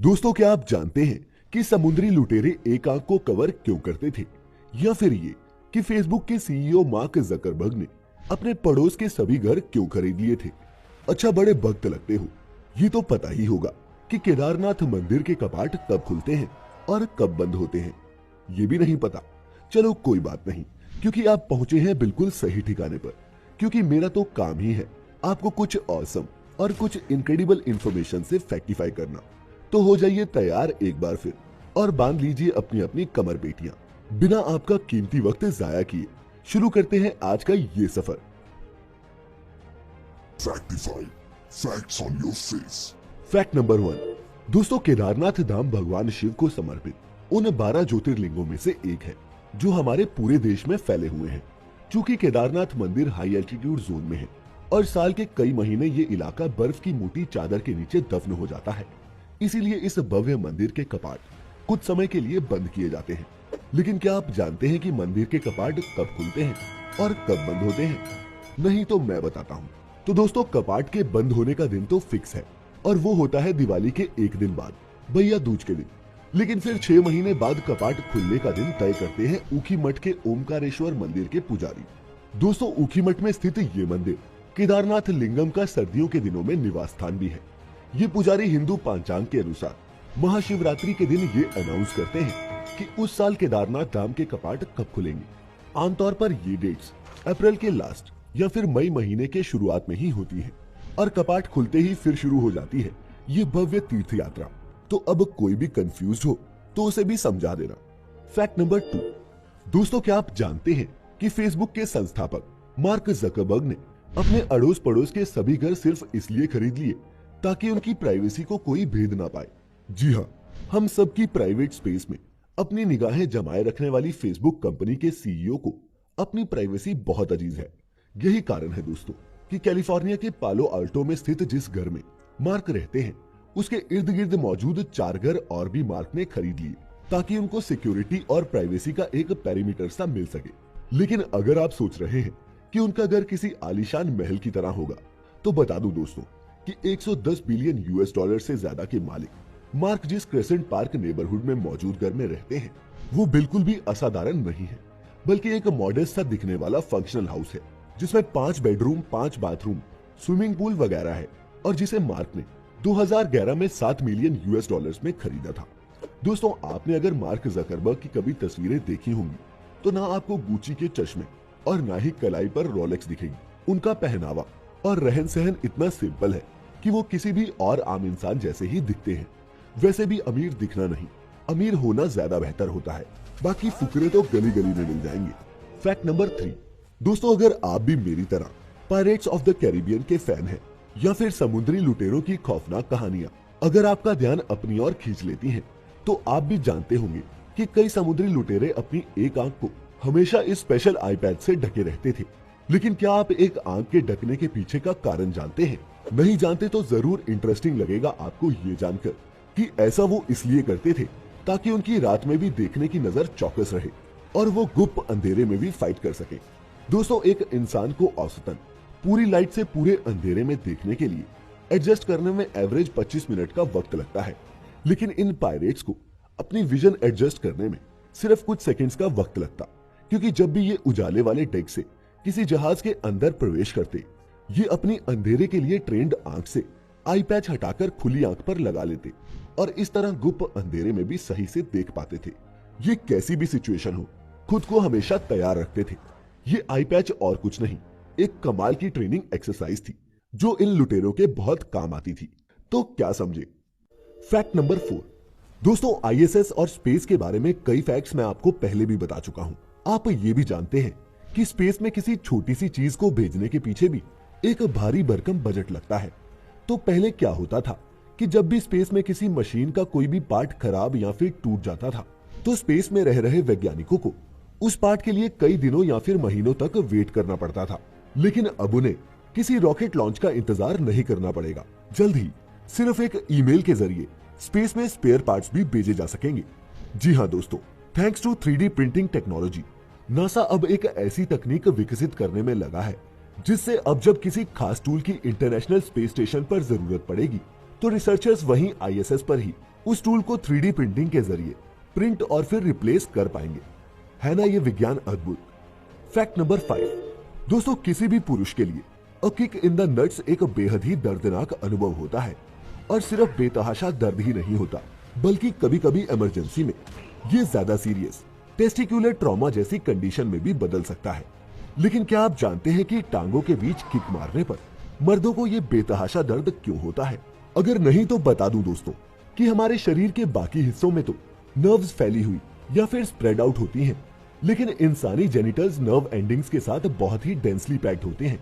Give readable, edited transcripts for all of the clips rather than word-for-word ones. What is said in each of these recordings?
दोस्तों, क्या आप जानते हैं कि समुद्री लुटेरे एक आंख को कवर क्यों करते थे? या फिर ये कि फेसबुक के सीईओ मार्क जकरबर्ग ने अपने पड़ोस के सभी घर क्यों खरीद लिए थे? अच्छा, बड़े भक्त लगते हो। ये तो पता ही होगा कि केदारनाथ मंदिर के कपाट कब खुलते हैं और कब बंद होते हैं। ये भी नहीं पता? चलो कोई बात नहीं, क्योंकि आप पहुंचे हैं बिल्कुल सही ठिकाने पर। क्योंकि मेरा तो काम ही है आपको कुछ ऑसम और कुछ इनक्रेडिबल इंफॉर्मेशन से फैक्टिफाई करना। तो हो जाइए तैयार एक बार फिर और बांध लीजिए अपनी अपनी कमर पेटियां। बिना आपका कीमती वक्त जाया किए शुरू करते हैं आज का ये सफर। Factify. Facts on your face. Fact number 1। दोस्तों, केदारनाथ धाम भगवान शिव को समर्पित उन 12 ज्योतिर्लिंगों में से एक है जो हमारे पूरे देश में फैले हुए हैं। चूंकि केदारनाथ मंदिर हाई एल्टीट्यूड जोन में है और साल के कई महीने ये इलाका बर्फ की मोटी चादर के नीचे दफन हो जाता है, इसीलिए इस भव्य मंदिर के कपाट कुछ समय के लिए बंद किए जाते हैं। लेकिन क्या आप जानते हैं कि मंदिर के कपाट कब खुलते हैं और कब बंद होते हैं? नहीं तो मैं बताता हूँ। तो दोस्तों, कपाट के बंद होने का दिन तो फिक्स है और वो होता है दिवाली के एक दिन बाद, भैया दूज के दिन। लेकिन फिर 6 महीने बाद कपाट खुलने का दिन तय करते हैं ऊखी मठ के ओमकारेश्वर मंदिर के पुजारी। दोस्तों, ऊखी मठ में स्थित ये मंदिर केदारनाथ लिंगम का सर्दियों के दिनों में निवास स्थान भी है। ये पुजारी हिंदू पंचांग के अनुसार महाशिवरात्रि के दिन ये अनाउंस करते हैं कि उस साल केदारनाथ धाम के कपाट कब खुलेंगे। आमतौर पर ये डेट्स अप्रैल के लास्ट या फिर मई महीने के शुरुआत में ही होती है और कपाट खुलते ही फिर शुरू हो जाती है ये भव्य तीर्थ यात्रा। तो अब कोई भी कंफ्यूज हो तो उसे भी समझा देना। Fact number 2। दोस्तों, क्या आप जानते हैं कि फेसबुक के संस्थापक मार्क जकरबर्ग ने अपने अड़ोस पड़ोस के सभी घर सिर्फ इसलिए खरीद लिए ताकि उनकी प्राइवेसी को कोई भेद ना पाए। जी हाँ, हम सबकी प्राइवेट स्पेस में अपनी निगाहें जमाए रखने वाली फेसबुक कंपनी के सीईओ को अपनी प्राइवेसी बहुत अजीज है। यही कारण है दोस्तों कि कैलिफोर्निया के पालो अल्टो में स्थित जिस घर में मार्क रहते हैं उसके इर्द गिर्द मौजूद 4 घर और भी मार्क ने खरीद लिए ताकि उनको सिक्योरिटी और प्राइवेसी का एक पेरीमीटर सा मिल सके। लेकिन अगर आप सोच रहे हैं कि उनका घर किसी आलीशान महल की तरह होगा, तो बता दूं दोस्तों कि 110 बिलियन यूएस डॉलर से ज्यादा के मालिक मार्क जिस क्रेसेंट पार्क नेबरहुड में मौजूद घर में रहते हैं वो बिल्कुल भी असाधारण नहीं है, बल्कि एक मॉडेस्ट सा दिखने वाला फंक्शनल हाउस है जिसमें 5 बेडरूम, 5 बाथरूम, स्विमिंग पूल वगैरह है और जिसे मार्क ने 2011 में 7 मिलियन यूएस डॉलर्स में खरीदा था। दोस्तों, आपने अगर मार्क जकरबर्ग की कभी तस्वीरें देखी होंगी तो ना आपको गुची के चश्मे और ना ही कलाई पर रोलेक्स दिखेगी। उनका पहनावा और रहन सहन इतना सिंपल है कि वो किसी भी और आम इंसान जैसे ही दिखते हैं। वैसे भी अमीर दिखना नहीं, अमीर होना ज्यादा बेहतर होता है। बाकी फुकरे तो गली गली में मिल जाएंगे। Fact number 3। दोस्तों, अगर आप भी मेरी तरह पायरेट्स ऑफ द कैरिबियन के फैन हैं या फिर समुद्री लुटेरों की खौफनाक कहानियां अगर आपका ध्यान अपनी ओर खींच लेती हैं, तो आप भी जानते होंगे कि कई समुद्री लुटेरे अपनी एक आंख को हमेशा इस स्पेशल आईपैड से ढके रहते थे। लेकिन क्या आप एक आंख के ढकने के पीछे का कारण जानते हैं? नहीं जानते तो जरूर इंटरेस्टिंग लगेगा आपको ये जानकर कि ऐसा वो इसलिए करते थे ताकि उनकी रात में भी देखने की नजर चौकस रहे और वो गुप्त अंधेरे में भी फाइट कर सके। दोस्तों, एक इंसान को औसतन पूरी लाइट से पूरे अंधेरे में देखने के लिए एडजस्ट करने में एवरेज 25 मिनट का वक्त लगता है। लेकिन इन पायरेट्स को अपनी विजन एडजस्ट करने में सिर्फ कुछ सेकंड्स का वक्त लगता, क्योंकि जब भी ये उजाले वाले डेक से किसी जहाज के अंदर प्रवेश करते, ये अपनी अंधेरे के लिए ट्रेंड आंख से आई पैच हटाकर खुली आंख पर लगा लेते और इस तरह गुप्त अंधेरे में भी सही से देख पाते थे। ये कैसी भी सिचुएशन हो, खुद को हमेशा तैयार रखते थे। ये आई पैच और कुछ नहीं, एक कमाल की ट्रेनिंग एक्सरसाइज थी जो इन लुटेरों के बहुत काम आती थी। तो क्या समझे? Fact number 4। दोस्तों, आईएसएस और स्पेस के बारे में कई फैक्ट्स मैं आपको पहले भी बता चुका हूं। आप ये भी जानते हैं कि स्पेस में किसी छोटी सी चीज को भेजने के पीछे भी एक भारी भरकम बजट लगता है। तो पहले क्या होता था कि जब भी स्पेस में किसी मशीन का कोई भी पार्ट खराब या फिर टूट जाता था, तो स्पेस में रह रहे वैज्ञानिकों को उस पार्ट के लिए कई दिनों या फिर महीनों तक वेट करना पड़ता था। लेकिन अब उन्हें किसी रॉकेट लॉन्च का इंतजार नहीं करना पड़ेगा। जल्द ही सिर्फ एक ईमेल के जरिए स्पेस में स्पेयर पार्ट्स भी भेजे जा सकेंगे। जी हाँ दोस्तों, thanks to 3D printing technology NASA अब एक ऐसी तकनीक विकसित करने में लगा है जिससे अब जब किसी खास टूल की इंटरनेशनल स्पेस स्टेशन पर जरूरत पड़ेगी तो रिसर्चर्स वहीं आईएसएस पर ही उस टूल को 3D प्रिंटिंग के जरिए प्रिंट और फिर रिप्लेस कर पाएंगे। है ना ये विज्ञान अद्भुत। फैक्ट नंबर 5 दोस्तों, किसी भी पुरुष के लिए a kick in the nuts एक बेहद ही दर्दनाक अनुभव होता है। और सिर्फ बेतहाशा दर्द ही नहीं होता, बल्कि कभी कभी इमरजेंसी में ये ज्यादा सीरियस टेस्टिकुलर ट्रॉमा जैसी कंडीशन में भी बदल सकता है। लेकिन क्या आप जानते हैं कि टांगों के बीच किक मारने पर मर्दों को ये बेतहाशा दर्द क्यों होता है? अगर नहीं तो बता दूं दोस्तों कि हमारे शरीर के बाकी हिस्सों में तो नर्व्स फैली हुई या फिर स्प्रेड आउट होती हैं, लेकिन इंसानी जेनिटल्स नर्व एंडिंग्स के साथ बहुत ही डेंसली पैक्ड होते हैं।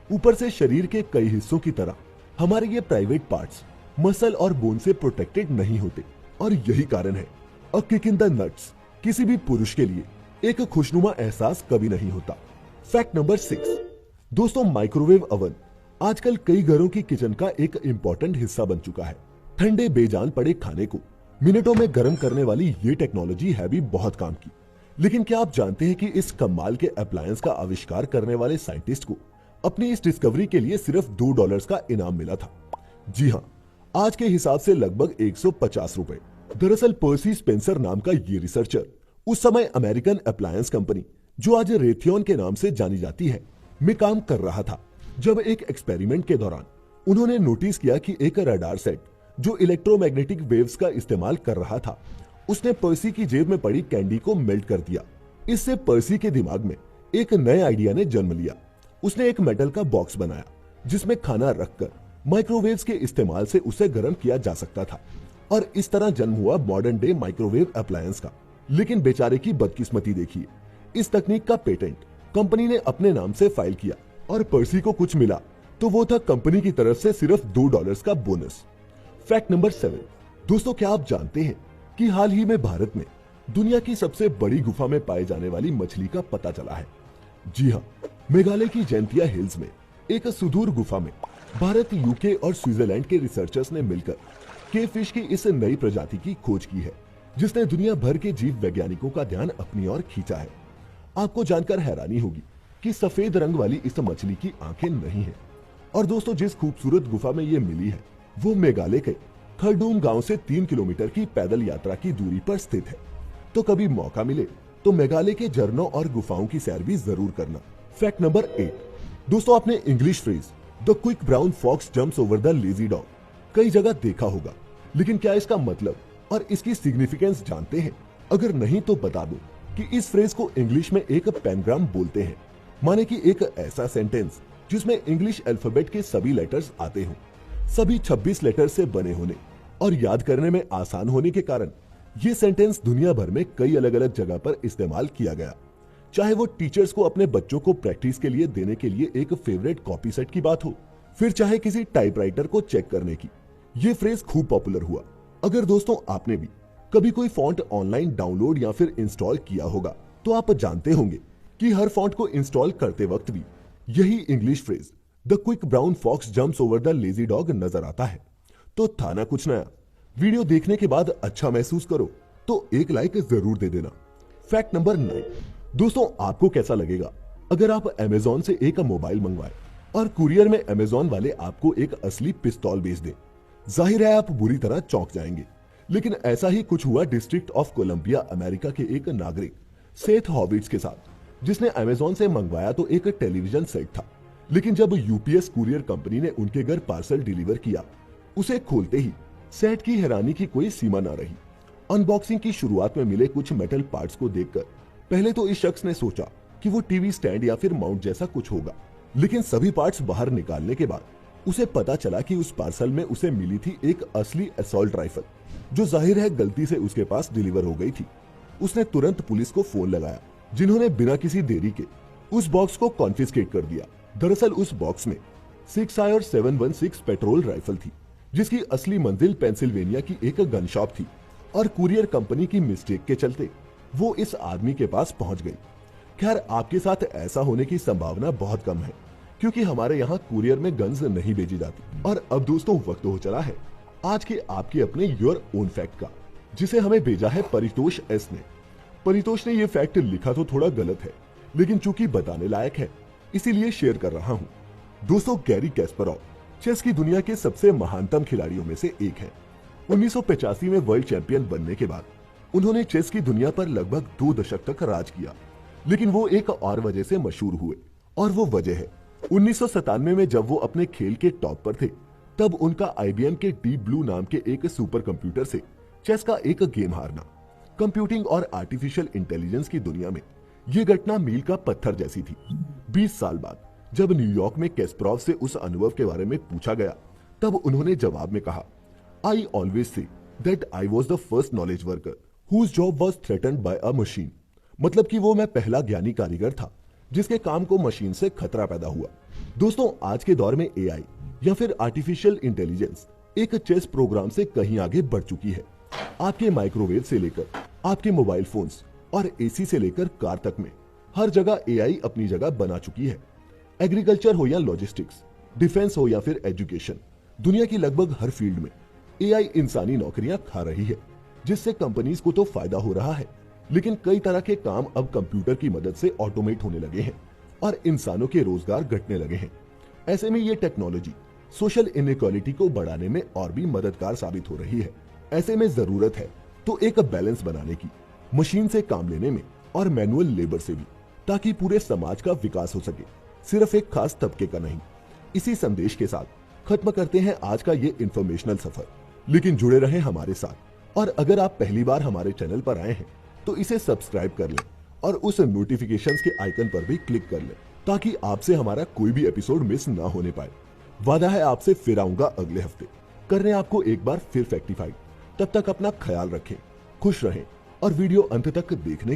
ऊपर से शरीर के कई हिस्सों की तरह हमारे ये प्राइवेट पार्ट्स मसल और बोन से प्रोटेक्टेड नहीं होते, और यही कारण है a kick in the nuts किसी भी पुरुष के लिए एक खुशनुमा एहसास कभी नहीं होता। फैक्ट नंबर 6 दोस्तों, माइक्रोवेव ओवन आजकल कई घरों की किचन का एक इंपॉर्टेंट हिस्सा बन चुका है। ठंडे बेजान पड़े खाने को मिनटों में गर्म करने वाली ये टेक्नोलॉजी है भी बहुत काम की। लेकिन क्या आप जानते हैं कि इस कमाल के अप्लायंस का आविष्कार करने वाले साइंटिस्ट को अपनी इस डिस्कवरी के लिए सिर्फ $2 का इनाम मिला था? जी हाँ, आज के हिसाब से लगभग 150 रुपए। दरअसल पर्सी स्पेंसर नाम का ये रिसर्चर उस समय अमेरिकन अप्लायंस कंपनी, जो आज रेथियन के नाम से जानी जाती है, में काम कर रहा था, जब एक एक्सपेरिमेंट के दौरान उन्होंने नोटिस किया कि एक रडार सेट जो इलेक्ट्रोमैग्नेटिक वेव्स का इस्तेमाल कर रहा था, उसने पर्सी की जेब में पड़ी कैंडी को मेल्ट कर दिया। इससे पर्सी के दिमाग में एक नए आइडिया ने जन्म लिया। उसने एक मेटल का बॉक्स बनाया जिसमें खाना रखकर माइक्रोवेव्स के इस्तेमाल से उसे गर्म किया जा सकता था, और इस तरह जन्म हुआ मॉडर्न डे माइक्रोवेव अप्लायंस का। लेकिन बेचारे की बदकिस्मती देखिए, इस तकनीक का पेटेंट कंपनी ने अपने नाम से फाइल किया, और पर्सी को कुछ मिला तो वो था कंपनी की तरफ से सिर्फ $2 का बोनस। फैक्ट नंबर 7 दोस्तों, क्या आप जानते हैं कि हाल ही में भारत में दुनिया की सबसे बड़ी गुफा में पाए जाने वाली मछली का पता चला है? जी हाँ, मेघालय की जैंतिया हिल्स में एक सुदूर गुफा में भारत, यूके और स्विट्जरलैंड के रिसर्चर्स ने मिलकर केव फिश की इस नई प्रजाति की खोज की है, जिसने दुनिया भर के जीव वैज्ञानिकों का ध्यान अपनी ओर खींचा है। आपको जानकर हैरानी होगी कि सफेद रंग वाली इस मछली की आंखें नहीं है। और दोस्तों, जिस खूबसूरत गुफा में ये मिली है वो मेघालय के खरडूम गांव से 3 किलोमीटर की पैदल यात्रा की दूरी पर स्थित है। तो कभी मौका मिले तो मेघालय के झरनों और गुफाओं की सैर भी जरूर करना। फैक्ट नंबर 8 दोस्तों, आपने English phrase the quick brown fox jumps over the lazy dog कई जगह देखा होगा, लेकिन क्या इसका मतलब और इसकी सिग्निफिकेंस जानते हैं? अगर नहीं तो बता दूं कि इस फ्रेज को इंग्लिश में एक पैनग्राम बोलते हैं, माने कि एक ऐसा सेंटेंस जिसमें इंग्लिश अल्फाबेट के सभी लेटर्स आते हों। सभी 26 लेटर से बने होने और याद करने में आसान होने के कारण ये सेंटेंस दुनिया भर में कई अलग अलग जगह पर इस्तेमाल किया गया। चाहे वो टीचर्स को अपने बच्चों को प्रैक्टिस के लिए देने के लिए एक फेवरेट कॉपी सेट की बात हो, फिर चाहे किसी टाइपराइटर को चेक करने की, ये फ्रेज खूब पॉपुलर हुआ। अगर दोस्तों आपने भी कभी कोई फॉन्ट ऑनलाइन डाउनलोड या फिर इंस्टॉल किया होगा, तो आप जानते होंगे कि हर फॉन्ट को इंस्टॉल करते वक्त भी यही English phrase the quick brown fox jumps over the lazy dog नजर आता है। तो था ना कुछ नया? वीडियो देखने के बाद अच्छा महसूस करो तो एक लाइक जरूर दे देना। फैक्ट नंबर 9 दोस्तों, आपको कैसा लगेगा अगर आप अमेजॉन से एक मोबाइल मंगवाए और कुरियर में अमेजॉन वाले आपको एक असली पिस्तौल भेज दें? जाहिर है आप बुरी तरह चौंक जाएंगे, लेकिन ऐसा ही कुछ हुआ डिस्ट्रिक्ट ऑफ कोलंबिया अमेरिका के एक नागरिक सेथ हॉविट्स के साथ, जिसने अमेजॉन से मंगवाया तो एक टेलीविजन सेट था, लेकिन जब यूपीएस कुरियर कंपनी ने उनके घर पार्सल डिलीवर किया, उसे खोलते ही सेट की हैरानी की कोई सीमा ना रही। अनबॉक्सिंग की शुरुआत में मिले कुछ मेटल पार्ट्स को देखकर पहले तो इस शख्स ने सोचा कि वो टीवी स्टैंड या फिर माउंट जैसा कुछ होगा, लेकिन सभी पार्ट्स बाहर निकालने के बाद उसे पता चला कि उस पार्सल में उसे मिली थी एक असली असॉल्ट राइफल, जो जाहिर है गलती से उसके पास डिलीवर हो गई थी। उसने तुरंत पुलिस को फोन लगाया, जिन्होंने बिना किसी देरी के उस बॉक्स को कॉन्फिस्केट कर दिया। दरअसल उस बॉक्स में 6i और 716 पेट्रोल राइफल थी, जिसकी असली मंजिल पेंसिल्वेनिया की एक गन शॉप थी, और कुरियर कंपनी की मिस्टेक के चलते वो इस आदमी के पास पहुंच गई। खैर, आपके साथ ऐसा होने की संभावना बहुत कम है, क्योंकि हमारे यहाँ कुरियर में गन्स नहीं भेजी जाती। और अब दोस्तों वक्त हो चला है आज के आपके अपने योर ओन फैक्ट का, जिसे हमें भेजा है परितोष एस ने। परितोष ने ये फैक्ट लिखा तो थोड़ा गलत है, लेकिन चूंकि बताने लायक है इसीलिए शेयर कर रहा हूँ। दोस्तों, गैरी कैस्परोव चेस की दुनिया के सबसे महानतम खिलाड़ियों में से एक है। 1985 में वर्ल्ड चैंपियन बनने के बाद उन्होंने चेस की दुनिया पर लगभग 2 दशक तक राज किया, लेकिन वो एक और वजह से मशहूर हुए, और वो वजह है 1997 में जब वो अपने खेल के टॉप पर थे, तब उनका IBM के डीप ब्लू नाम के एक सुपर कंप्यूटर से चेस का एक गेम हारना। कंप्यूटिंग और आर्टिफिशियल इंटेलिजेंस की दुनिया में ये घटना मील का पत्थर जैसी थी। 20 साल बाद जब न्यूयॉर्क में कैस्परोव से उस अनुभव के बारे में पूछा गया, तब उन्होंने जवाब में कहा, I always say that I was the first knowledge worker whose job was threatened by a machine। मतलब कि वो मैं पहला ज्ञानी कारीगर था जिसके काम को मशीन से खतरा पैदा हुआ। दोस्तों, आज के दौर में AI या फिर आर्टिफिशियल इंटेलिजेंस एक चेस प्रोग्राम से कहीं आगे बढ़ चुकी है। आपके माइक्रोवेव से लेकर आपके मोबाइल फोन्स और AC से लेकर कार तक में हर जगह AI अपनी जगह बना चुकी है। एग्रीकल्चर हो या लॉजिस्टिक्स, डिफेंस हो या फिर एजुकेशन, दुनिया की लगभग हर फील्ड में AI इंसानी नौकरियां खा रही है, जिससे कंपनीज को तो फायदा हो रहा है, लेकिन कई तरह के काम अब कंप्यूटर की मदद से ऑटोमेट होने लगे हैं और इंसानों के रोजगार घटने लगे हैं। ऐसे में ये टेक्नोलॉजी सोशल इनइक्वालिटी को बढ़ाने में और भी मददगार साबित हो रही है। ऐसे में जरूरत है तो एक बैलेंस बनाने की, मशीन से काम लेने में और मैनुअल लेबर से भी, ताकि पूरे समाज का विकास हो सके, सिर्फ एक खास तबके का नहीं। इसी संदेश के साथ खत्म करते हैं आज का ये इंफॉर्मेशनल सफर, लेकिन जुड़े रहें हमारे साथ। और अगर आप पहली बार हमारे चैनल पर आए हैं तो इसे सब्सक्राइब कर लें और उस नोटिफिकेशंस के आइकन पर भी क्लिक कर लें, ताकि आपसे हमारा कोई भी एपिसोड मिस ना होने पाए। वादा है आपसे फिर आऊंगा अगले हफ्ते करने आपको एक बार फिर फैक्टिफाइड। तब तक अपना ख्याल रखें, खुश रहें और वीडियो अंत तक देखने के